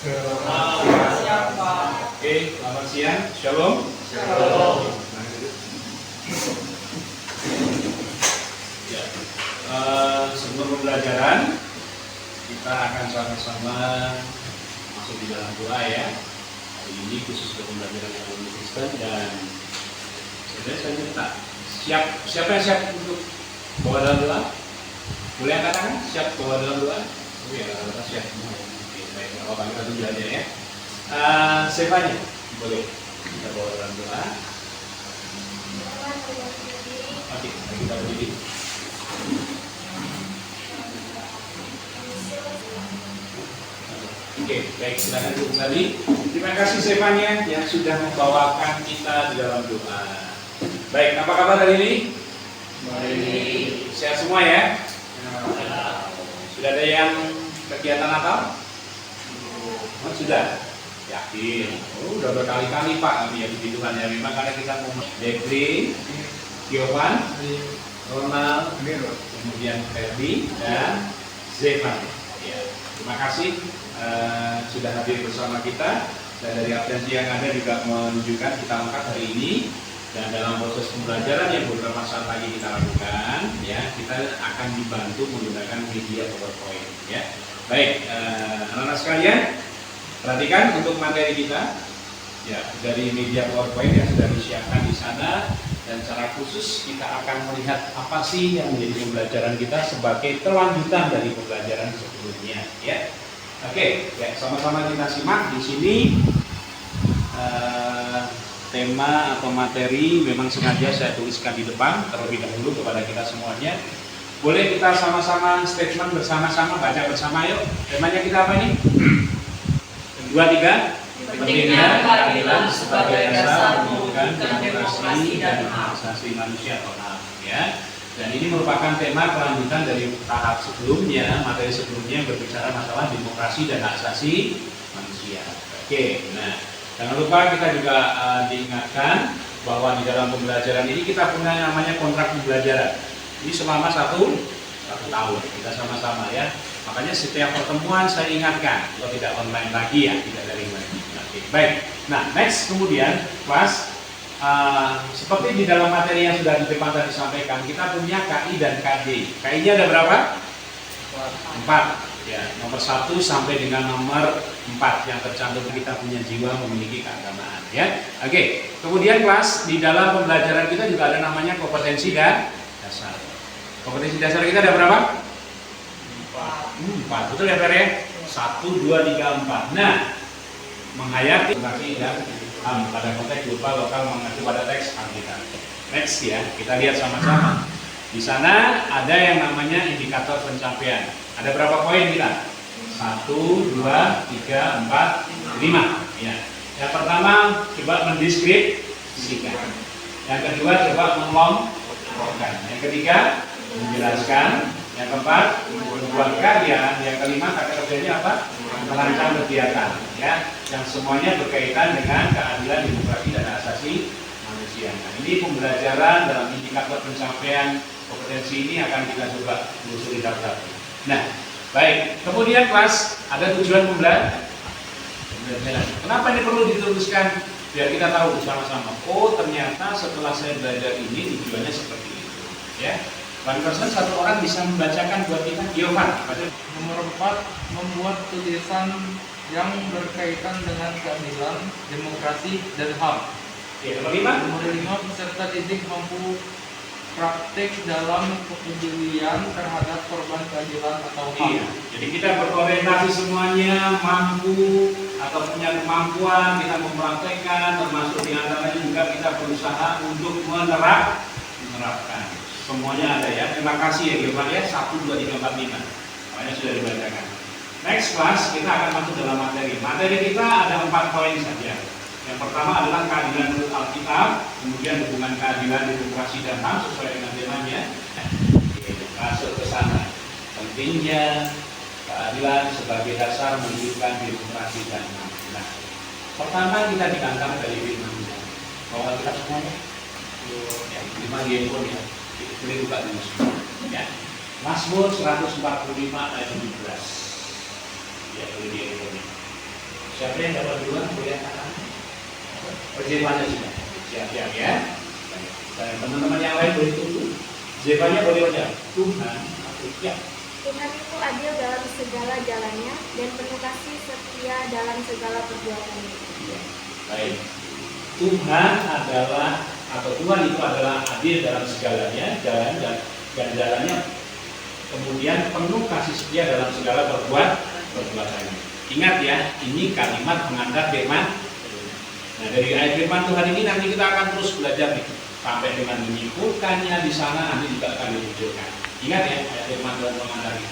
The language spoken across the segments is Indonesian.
Selamat siang, Pak. Oke, selamat siang. Shalom. Shalom. Ya. Sebelum pembelajaran, kita akan sama-sama masuk di dalam doa ya. Hari ini khusus untuk pembelajaran agama Kristen dan saya minta siapa yang siap untuk bawa dalam doa? Boleh angkat tangan? Siap bawa dalam doa? Oh ya, kita siap semua. Oke, baik. Kalau kita tunggu aja ya. Siapanya? Boleh kita bawa dalam doa. Oke, kita berdiri. Oke, baik, silakan duduk kembali. Terima kasih Stefania yang sudah membawakan kita di dalam doa. Baik, apa kabar hari ini? Baik. Sehat semua ya? Sudah ada yang kegiatan Natal? Oh, sudah? Yakin? Oh, udah berkali-kali Pak kami ya puji Tuhan ya. Memang karena kita mau Dekri, Giovan, Ronald, kemudian Ferdi dan Zevan. Ya, terima kasih sudah hadir bersama kita dan dari absensi yang ada juga menunjukkan kita angkat hari ini dan dalam proses pembelajaran yang beberapa saat lagi kita lakukan ya kita akan dibantu menggunakan media PowerPoint ya. Baik, anak-anak sekalian perhatikan untuk materi kita ya dari media PowerPoint yang sudah disiapkan di sana dan secara khusus kita akan melihat apa sih yang menjadi pembelajaran kita sebagai kelanjutan dari pembelajaran sebelumnya ya. Oke, ya sama-sama kita simak di sini tema atau materi memang sengaja saya tuliskan di depan terlebih dahulu kepada kita semuanya. Boleh kita sama-sama statement bersama-sama baca bersama yuk. Temanya kita apa nih? 2, 3. Pentingnya keadilan sebagai dasar mewujudkan demokrasi dan hak asasi manusia atau HAM ya. Dan ini merupakan tema kelanjutan dari tahap sebelumnya, materi sebelumnya yang berbicara masalah demokrasi dan hak asasi manusia. Oke, nah jangan lupa kita juga diingatkan bahwa di dalam pembelajaran ini kita punya namanya kontrak pembelajaran. Ini selama satu tahun kita sama-sama ya. Makanya setiap pertemuan saya ingatkan, kalau tidak online lagi ya, tidak daring lagi. Oke, baik. Nah, next kemudian kelas. Seperti di dalam materi yang sudah di depan tadi disampaikan, kita punya KI dan KD. KI-nya ada berapa? 4. Ya, nomor 1 sampai dengan nomor 4 yang tercantum kita punya jiwa memiliki keagamaan. Ya, oke. Kemudian kelas di dalam pembelajaran kita juga ada namanya kompetensi dan dasar. Kompetensi dasar kita ada berapa? 4. Betul ya, Fer ya? 1, 2, 3, 4. Nah, menghayati dan pada konteks lupa lokal mengacu pada teks kita. Next ya, kita lihat sama-sama. Di sana ada yang namanya indikator pencapaian. Ada berapa poin kita? 1, 2, 3, 4, 5. Ya. Yang pertama coba mendeskripsikan. Yang kedua coba mengelompokkan. Yang ketiga menjelaskan. Yang keempat membuat karya. Yang kelima kata kerjanya apa? Merancang kegiatan. Ya, yang semuanya berkaitan dengan keadilan, demokrasi dan hak asasi manusia. Nah, ini pembelajaran dalam indikator pencapaian kompetensi ini akan kita coba telusuri satu-satu. Nah, baik. Kemudian kelas ada tujuan pembelajaran. Kenapa ini perlu dituliskan? Biar kita tahu bersama-sama. Oh, ternyata setelah saya belajar ini tujuannya seperti itu. Ya. One-person satu orang bisa membacakan buat kita. Giovan. Nomor 4, membuat tulisan yang berkaitan dengan keadilan, demokrasi, dan HAM. Oke, nomor 5. Nomor 5, peserta didik mampu praktek dalam kepedulian terhadap korban keadilan atau HAM. Iya. Jadi kita berorientasi semuanya mampu atau punya kemampuan kita mempraktekkan, termasuk diantaranya juga kita berusaha untuk menerapkan. Semuanya ada ya. Terima kasih ya Giovan ya. 1, 2, 3, 4, 5. Makanya sudah dibacakan. Next class kita akan masuk dalam materi. Materi kita ada 4 poin saja. Yang pertama adalah keadilan menurut Alkitab, kemudian hubungan keadilan, demokrasi dan HAM sesuai dengan temanya. Masuk ke sana. Pentingnya keadilan sebagai dasar mewujudkan demokrasi dan HAM. Nah, pertama kita ditantang dari firman Tuhan. Bahwa kita semuanya ya, 5 handphone ya. Boleh buka dulu semua. Ya. Mazmur 145 ayat 17. Ya, boleh di handphone. Siapa yang dapat duluan? Boleh angkat. Zevanya sudah. Siap-siap ya. Dan teman-teman yang lain boleh tunggu. Zevanya boleh baca. Tuhan, ya. Tuhan itu adil dalam segala jalannya dan penuh kasih setia dalam segala perbuatannya. Ya. Baik. Tuhan adalah atau Tuhan itu adalah adil dalam segalanya, jalan dan jalannya. Kemudian penuh kasih setia dalam segala perbuatannya. Ingat ya, ini kalimat pengantar firman. Nah, dari ayat firman Tuhan ini nanti kita akan terus belajar nih, sampai dengan menyimpulkannya di sana nanti juga akan dimunculkan. Ingat ya, ayat firman Tuhan pengantar ini.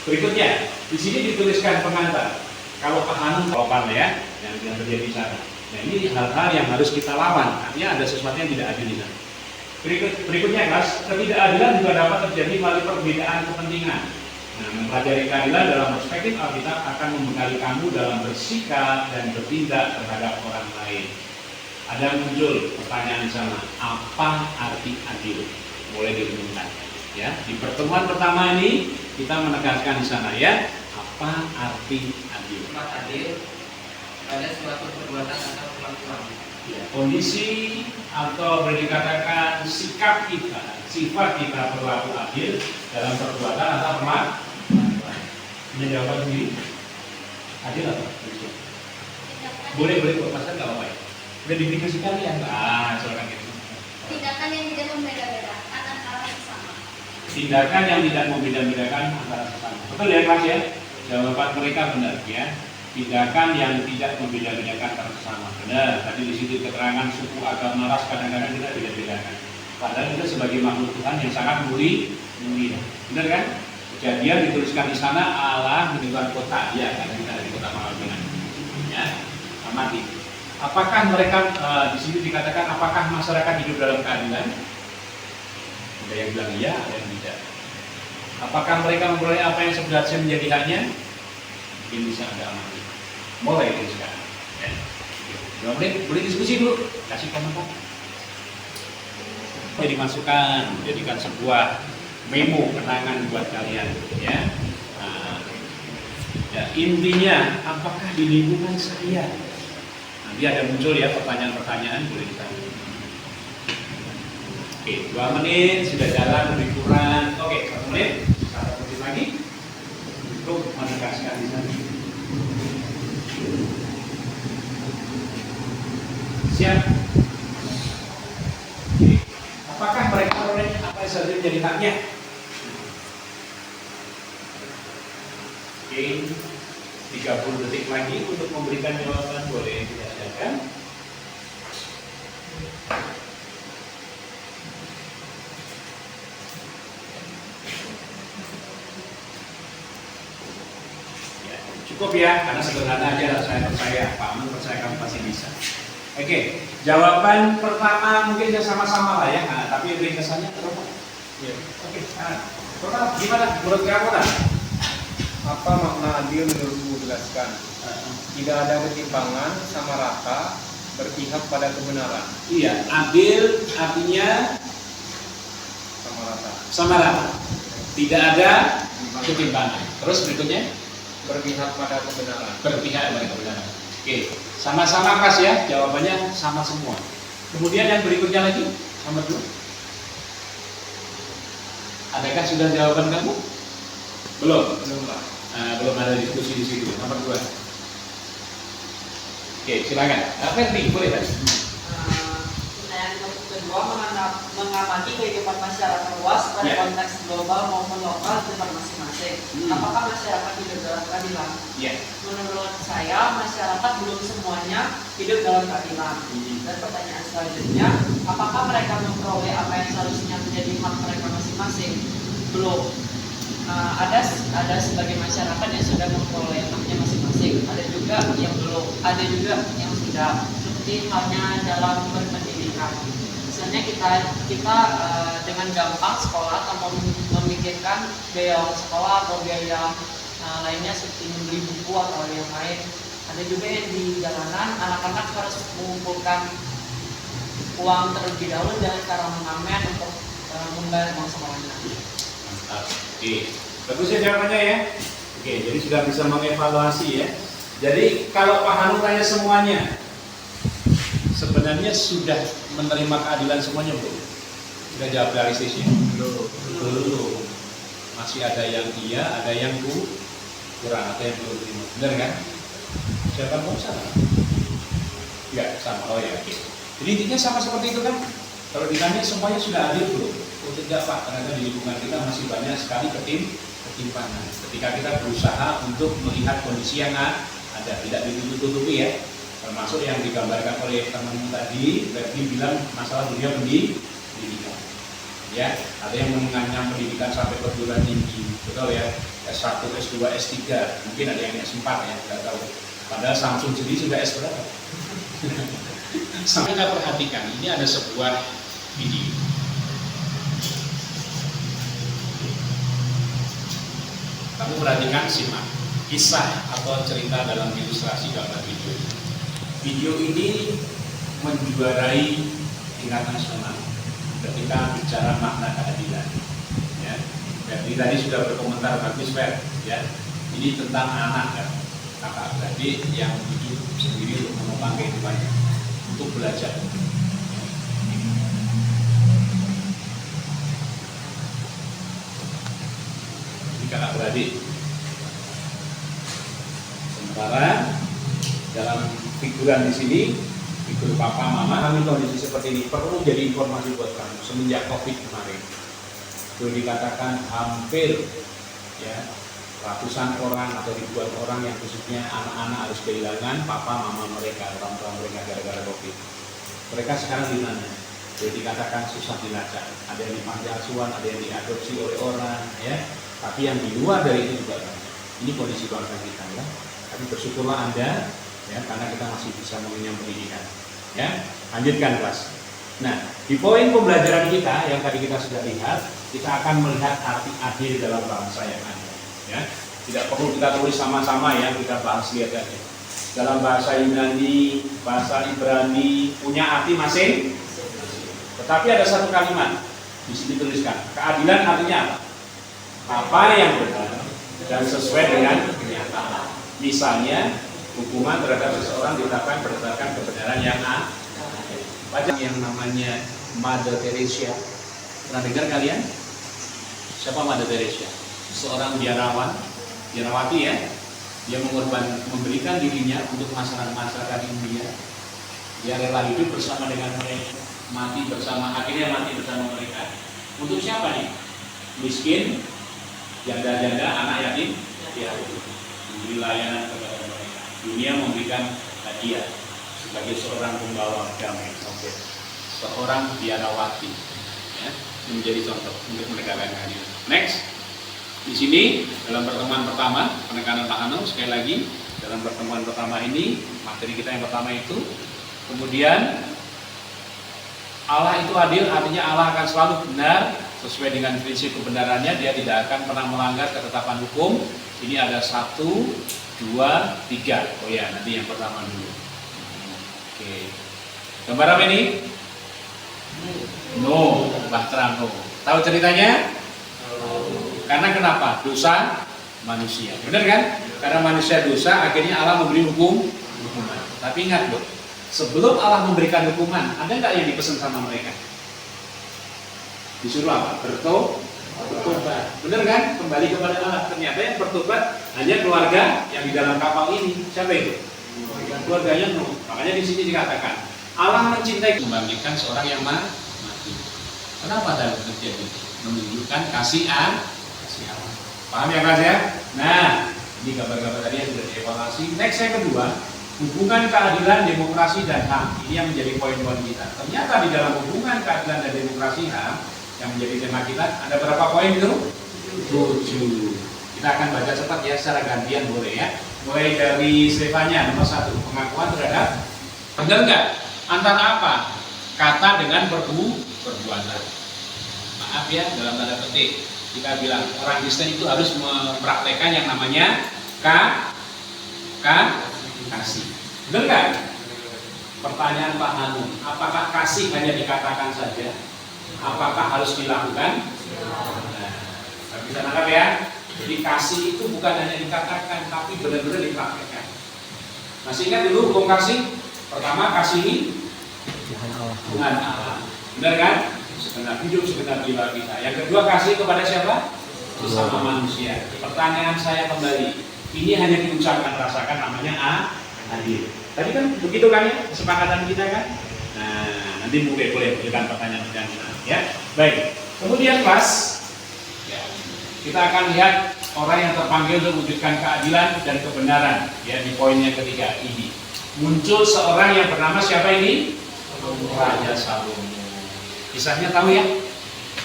Berikutnya, di sini dituliskan pengantar. Kalau Pak Hanum jawaban ya, yang terjadi di sana. Nah, ini hal-hal yang harus kita lawan. Artinya ada sesuatu yang tidak adil di sana. Berikutnya, kelas ketidakadilan juga dapat terjadi melalui perbedaan kepentingan. Nah, mempelajari keadilan dalam perspektif Alkitab akan membekali kamu dalam bersikap dan bertindak terhadap orang lain. Ada muncul pertanyaan di sana, apa arti adil? Boleh direnungkan. Ya, di pertemuan pertama ini kita menegaskan di sana ya, apa arti adil? Sifat adil pada suatu perbuatan atau kelakuan. Ya, kondisi atau boleh dikatakan sikap kita, sifat kita berlaku adil dalam perbuatan atau perlakuan. Ini jawaban sendiri. Adil apa? Boleh lepaskan nggak apa-apa ya? Udah dipikirkan ya? Nah, silakan gitu. Tindakan yang tidak membeda-bedakan antara sesama. Tindakan yang tidak membeda-bedakan antara sesama. Betul ya kelas ya? Jawaban mereka benar ya. Tindakan yang tidak membeda-bedakan antara sesama. Benar. Tadi di situ keterangan suku, agama, ras kadang-kadang kita beda-bedakan. Padahal kita sebagai makhluk Tuhan yang sangat mulia. Benar kan? Kejadian dituliskan di sana Allah menentukan kota. Ya, karena kita ada di kota Malabina. Ya, amati. Apakah mereka di sini dikatakan apakah masyarakat hidup dalam keadilan? Ada yang bilang iya, ada yang tidak. Apakah mereka memperoleh apa yang sebenarnya menjadi haknya? Mungkin bisa Anda amati. Mulai dari sekarang. Ya. 2 menit, boleh diskusi dulu. Kasih komentar. Jadi dimasukkan, jadikan sebuah memo kenangan buat kalian. Ya. Nah, ya, intinya, apakah di lingkungan saya? Nanti ada muncul ya pertanyaan-pertanyaan, boleh ditanya. Oke, 2 menit sudah jalan lebih kurang. Oke, 1 menit, 1 menit lagi untuk menegaskan di sana. Siap. Oke. Apakah mereka memperoleh apa yang seharusnya menjadi haknya? Oke, 30 detik lagi untuk memberikan jawaban, boleh diadakan. Ya, cukup ya, karena sederhana aja, saya percaya, Pak Amun percaya kamu pasti bisa. Oke, jawaban pertama mungkin ya sama-sama lah ya, nah, tapi ringkasannya terus. Ya. Oke, nah, gimana menurut kamu lah? Apa makna adil menurutmu? Jelaskan. Tidak ada ketimpangan, sama rata, berpihak pada kebenaran. Iya, adil artinya Sama rata. sama rata. Tidak ada ketimpangan. Terus berikutnya Berpihak pada kebenaran. berpihak pada kebenaran. Oke, sama-sama kelas ya, jawabannya sama semua. Kemudian yang berikutnya lagi, nomor 2. Adakah sudah jawaban kamu? Belum. Belum lah. Belum ada diskusi di situ. Nomor 2. Oke, silakan. Ferdi, boleh kan? Yang kedua, mengamati kehidupan masyarakat luas pada Ya. konteks global maupun lokal di tempat masing-masing. Apakah masyarakat hidup dalam keadilan? Ya. Menurut saya, masyarakat belum semuanya hidup dalam keadilan. Dan pertanyaan selanjutnya, apakah mereka memperoleh apa yang seharusnya menjadi hak mereka masing-masing? Belum. Ada sebagai masyarakat yang sudah memperoleh haknya masing-masing. Ada juga yang belum. Ada juga yang sudah. Seperti halnya dalam berpendidikan. Misalnya kita dengan gampang sekolah tanpa memikirkan biaya sekolah atau biaya lainnya seperti membeli buku atau yang lain. Ada juga yang di jalanan anak-anak harus mengumpulkan uang terlebih dahulu dengan cara mengamen untuk membayar uang sekolahnya. Mantap. Oke, bagus ya jawabannya ya. Oke, jadi sudah bisa mengevaluasi ya. Jadi kalau Pak Hanu tanya semuanya, sebenarnya sudah menerima keadilan semuanya belum? Sudah jawab realistisnya? Belum. Masih ada yang iya, ada yang kurang, ada yang belum terima. Benar kan? Siapa mau sama? Enggak sama. Oh ya, oke. Jadi intinya sama seperti itu kan? Kalau ditanya semuanya sudah adil belum? Oh tidak Pak, ternyata di lingkungan kita masih banyak sekali ketimpangan. Ketika kita berusaha untuk melihat kondisi yang ada, tidak ditutup-tutupi ya. Termasuk yang digambarkan oleh teman tadi, Berarti bilang masalah dunia pendidikan. Ya, ada yang mengenyam pendidikan sampai perguruan tinggi, betul ya, S1, S2, S3, mungkin ada yang S4 ya, tidak tahu. Padahal Samsung sendiri sudah S berapa? Sampai kita perhatikan, ini ada sebuah video. Kamu perhatikan, simak kisah atau cerita dalam ilustrasi gambar video ini. Video ini menjuarai tingkat nasional ketika bicara makna keadilan. Ya, jadi tadi sudah berkomentar bagus Fer. Ya, ini tentang anak kan, kakak adik yang hidup sendiri untuk menopang kehidupannya, untuk belajar. Ini kakak beradik. Sementara dalam figuran di sini, figur papa mama, kami kondisi seperti ini perlu jadi informasi buat kamu. Semenjak COVID kemarin, boleh dikatakan hampir ya ratusan orang atau ribuan orang yang khususnya anak-anak harus kehilangan papa mama mereka, orang tua mereka gara-gara COVID. Mereka sekarang di mana? Boleh dikatakan susah dilacak. Ada yang di panti asuhan, ada yang diadopsi oleh orang, ya. Tapi yang di luar dari itu juga banyak. Ini kondisi bangsa kita, ya. Tapi bersyukurlah Anda, ya, karena kita masih bisa mengenyam pendidikan. Ya, lanjutkan kelas. Nah, di poin pembelajaran kita yang tadi kita sudah lihat, kita akan melihat arti adil dalam bangsa yang ada. Ya, tidak perlu kita tulis sama-sama ya, kita bahas lihat aja. Dalam bahasa Yunani, bahasa Ibrani punya arti masing. Tetapi ada satu kalimat di sini tuliskan, keadilan artinya apa? Apa yang benar dan sesuai dengan kenyataan. Misalnya, hukuman terhadap seseorang ditetapkan berdasarkan kebenaran yang ada. Baca yang namanya Mother Teresa. Pernah dengar kalian? Siapa Mother Teresa? Seorang biarawati ya. Dia memberikan dirinya untuk masyarakat India. Dia rela hidup bersama dengan mereka, akhirnya mati bersama mereka. Untuk siapa nih? Miskin, janda-janda, anak yatim, ya, memberi layanan kepada mereka. Dunia memberikan hadiah sebagai seorang pembawa damai. Oke. Seorang biarawati, ya, menjadi contoh untuk menegakkan keadilan. Next. Di sini dalam pertemuan pertama penekanan Pak Hanu, sekali lagi dalam pertemuan pertama ini materi kita yang pertama itu, kemudian Allah itu adil, artinya Allah akan selalu benar sesuai dengan prinsip kebenarannya, dia tidak akan pernah melanggar ketetapan hukum. Ini ada 1, 2, 3. Oh ya, nanti yang pertama dulu. Oke. Gambar apa ini? No, Bahtera no. Tahu ceritanya? Karena kenapa? Dosa manusia. Benar kan? Karena manusia dosa, akhirnya Allah memberi hukuman. Tapi ingat loh, sebelum Allah memberikan hukuman, ada nggak yang dipesan sama mereka? Disuruh apa? Bertobat. Benar kan? Kembali kepada Allah. Ternyata yang bertobat hanya keluarga yang di dalam kapal ini. Siapa itu? Keluarganya Nuh. Makanya di sini dikatakan Allah mencintai, membangkitkan seorang yang mati. Kenapa dalam terjadi? Menunjukkan kasih Allah. Paham ya Mas ya? Nah, ini gambar-gambar tadi yang sudah dievaluasi. Next yang kedua, hubungan keadilan, demokrasi, dan HAM. Ini yang menjadi poin-poin kita. Ternyata di dalam hubungan keadilan dan demokrasi HAM yang menjadi tema kita, ada berapa poin itu? 7. Kita akan baca cepat ya, secara gantian boleh ya. Mulai dari Stefania, nomor 1, pengakuan terhadap. Benar nggak? Antara apa? Kata dengan perbuatan. Maaf ya, dalam tanda petik. Kita bilang orang Kristen itu harus mempraktekkan yang namanya kasih. Benar kan? Pertanyaan Pak Hanu, apakah kasih hanya dikatakan saja? Apakah harus dilakukan? Nah, bisa nangkap ya? Jadi kasih itu bukan hanya dikatakan, tapi benar-benar dipraktekkan. Masih ingat dulu hukum kasih? Pertama, kasihi Tuhan Allah. Benar kan? Segenap hidup, segenap jiwa kita. Yang kedua, kasih kepada siapa? Sesama manusia. Pertanyaan saya kembali, ini hanya diucapkan, rasakan, namanya adil. Tadi kan begitu kan ya, kesepakatan kita kan? Nah, nanti boleh berikan pertanyaan-pertanyaan ya. Baik, kemudian kelas ya, kita akan lihat orang yang terpanggil untuk mewujudkan keadilan dan kebenaran ya, di poin yang ketiga ini. Muncul seorang yang bernama siapa ini? Raja Salomo. Kisahnya tahu ya?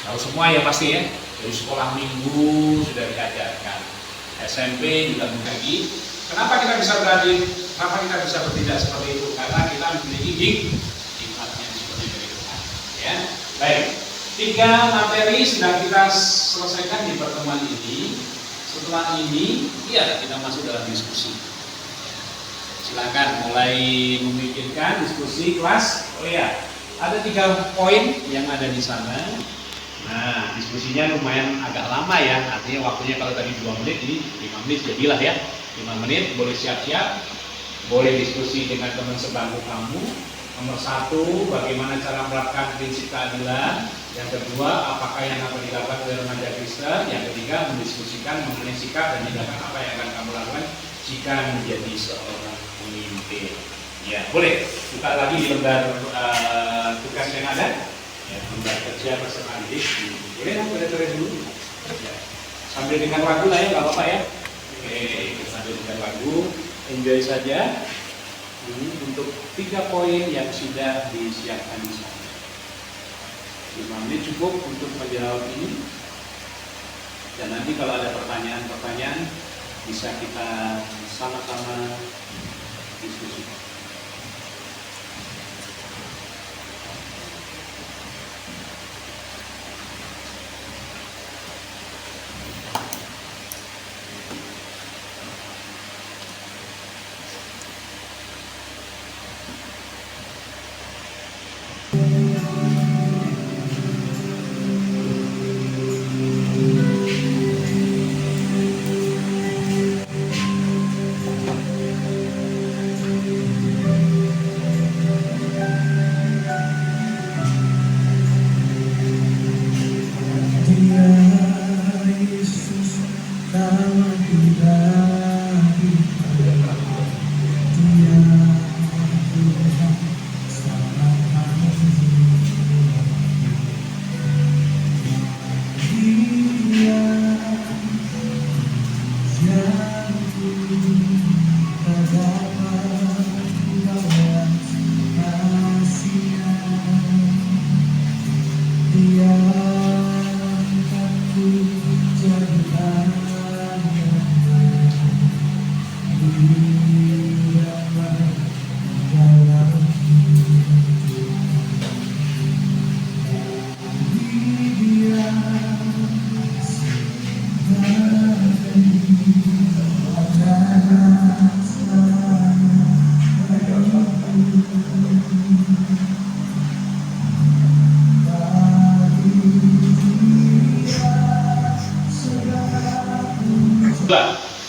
Tahu semua ya pasti ya. Dari sekolah minggu sudah diajarkan. SMP juga berbagi. Kenapa kita bisa beradil? Kenapa kita bisa bertindak seperti itu? Karena kita memiliki hikmatnya seperti itu. Ya, baik. 3 materi sedang kita selesaikan di pertemuan ini. Setelah ini, ya kita masuk dalam diskusi. Silakan mulai memikirkan diskusi kelas. Oh ya, ada 3 poin yang ada di sana. Nah, diskusinya lumayan agak lama ya. Artinya waktunya kalau tadi 2 menit, ini 5 menit jadilah ya. 5 menit, boleh siap-siap. Boleh diskusi dengan teman sebangku kamu. Nomor 1, bagaimana cara menerapkan prinsip keadilan. Yang kedua, apakah yang akan dilakukan oleh remaja Kristen. Yang ketiga, mendiskusikan mengenai sikap dan tindakan apa yang akan kamu lakukan jika menjadi seorang pemimpin. Ya, boleh buka lagi di lembar tugas yang ada. Ya, lembar kerja peserta didik. Boleh kan boleh dulu. Ya. Sambil dengan lagu lah ya, nggak apa-apa ya. Oke, sambil dengan lagu, enjoy saja. Ini untuk 3 poin yang sudah disiapkan di sana. 5 menit cukup untuk menjawab ini. Dan nanti kalau ada pertanyaan-pertanyaan bisa kita sama-sama diskusikan.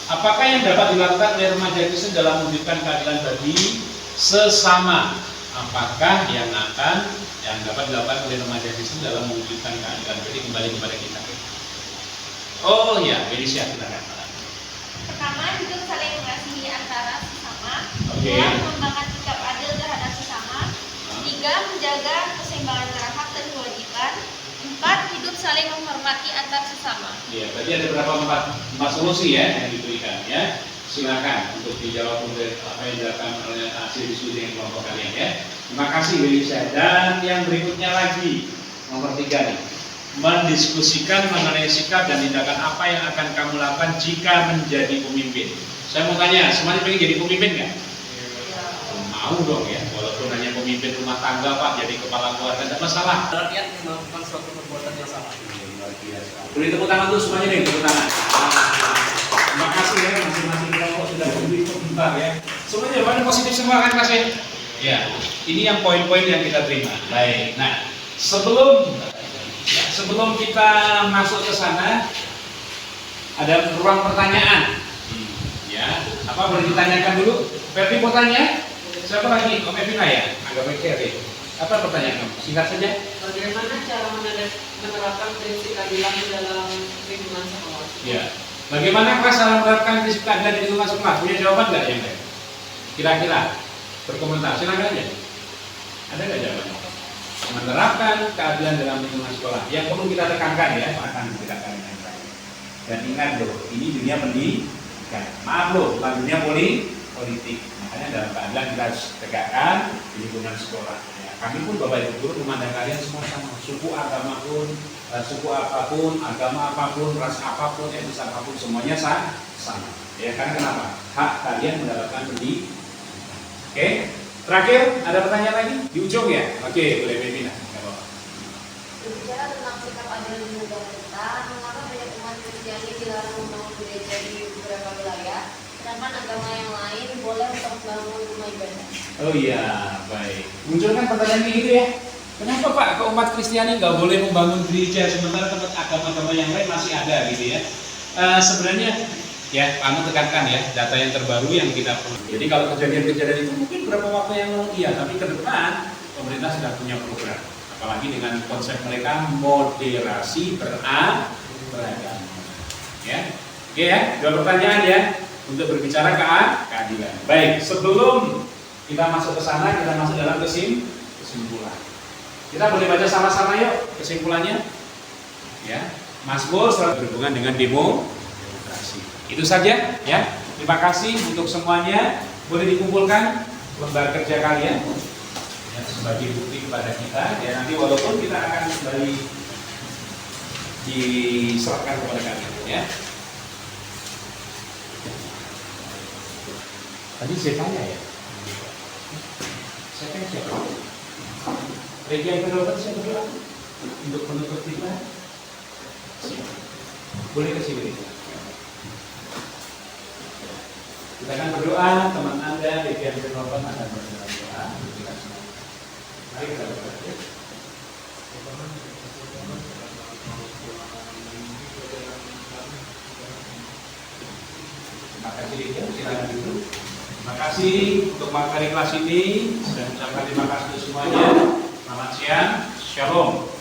Apakah yang dapat dilakukan oleh remaja Kristen dalam mewujudkan keadilan bagi sesama? Apakah yang dapat dilakukan oleh remaja Kristen dalam mewujudkan keadilan? Jadi kembali kepada kita. Oh ya, Felicia, silakan. Pertama, hidup saling mengasihi antara sesama. Oke. 2, mengembangkan sikap adil terhadap sesama. 3, menjaga keseimbangan antara hak dan kewajiban. 4, hidup saling menghormati antar sesama. Ya, berarti ada berapa 4 solusi ya yang diberikan ya. Silakan untuk dijawab oleh apa yang dilakukan oleh hasil diskusi dengan kelompok kalian ya. Terima kasih Felicia. Dan yang berikutnya lagi nomor 3 nih, mendiskusikan mengenai sikap dan tindakan apa yang akan kamu lakukan jika menjadi pemimpin. Saya mau tanya, semuanya pengen jadi pemimpin nggak? Mau dong ya, walaupun hanya pemimpin rumah tangga Pak, jadi kepala keluarga tidak masalah. Rakyat melakukan suatu perbuatan yang salah. Luar biasa. Beri tepuk tangan tuh semuanya nih, tepuk tangan. Terima kasih ya, masing-masing kelompok sudah beri komentar ya. Semuanya pada positif semua kan kasih? Ya, ini yang poin-poin yang kita terima. Baik, nah sebelum kita masuk ke sana, ada ruang pertanyaan. Ya, apa boleh ditanyakan dulu? Ferdi mau tanya? Siapa lagi? Om Evina ya? Agak mikir deh. Apa pertanyaan kamu? Singkat saja. Bagaimana cara menerapkan prinsip keadilan di dalam lingkungan sekolah? Ya. Bagaimana kelas cara menerapkan prinsip keadilan di lingkungan sekolah? Punya jawaban nggak yang lain? Kira-kira berkomentar, silakan aja. Ada nggak jawabannya? Menerapkan keadilan dalam lingkungan sekolah. Yang perlu kita tekankan ya, akan ditekankan yang lain. Dan ingat loh, ini dunia pendidikan. Maaf loh, bukan dunia politik. Makanya dalam keadilan kita harus tegakkan di lingkungan sekolah. Ya, kami pun Bapak Ibu guru memandang kalian semua sama. Suku agama pun, suku apapun, agama apapun, ras apapun, etnis apapun, semuanya sama. Ya kan kenapa? Hak kalian mendapatkan pendidikan. Oke, terakhir ada pertanyaan lagi di ujung ya? Oke, boleh Bebina. Berbicara tentang sikap adil di negara kita, mengapa banyak umat Kristiani dilarang membangun gereja di beberapa wilayah, sedangkan agama yang lain boleh untuk membangun rumah ibadah? Oh iya, baik. Munculkan pertanyaan kayak gitu ya. Kenapa Pak, ke umat Kristiani nggak boleh membangun gereja sementara tempat agama-agama yang lain masih ada gitu ya? Sebenarnya ya, kamu tekankan ya data yang terbaru yang kita perlu. Jadi kalau kejadian-kejadian itu mungkin beberapa waktu yang lalu iya, tapi ke depan pemerintah sudah punya program. Apalagi dengan konsep mereka moderasi beragama. Ya, oke ya, dua pertanyaan ya untuk berbicara keadilan. Baik, sebelum kita masuk ke sana, kita masuk dalam kesimpulan. Kita boleh baca sama-sama yuk kesimpulannya. Ya, Mazmur selalu berhubungan dengan demokrasi. Itu saja ya. Terima kasih untuk semuanya. Boleh dikumpulkan lembar kerja kalian ya, sebagai bukti kepada kita. Ya nanti walaupun kita akan kembali diserahkan kepada kalian ya. Tadi saya tanya ya. Saya tanya siapa? Regia yang kedua siapa dulu? Untuk penutup kita. Boleh ke sini. Kita akan berdoa, teman Anda, Regia yang kedua akan berdoa. Mari kita berdoa. Terima kasih Regia, silakan duduk. Terima kasih untuk materi kelas ini. Saya ucapkan terima kasih untuk semuanya. Selamat siang. Shalom.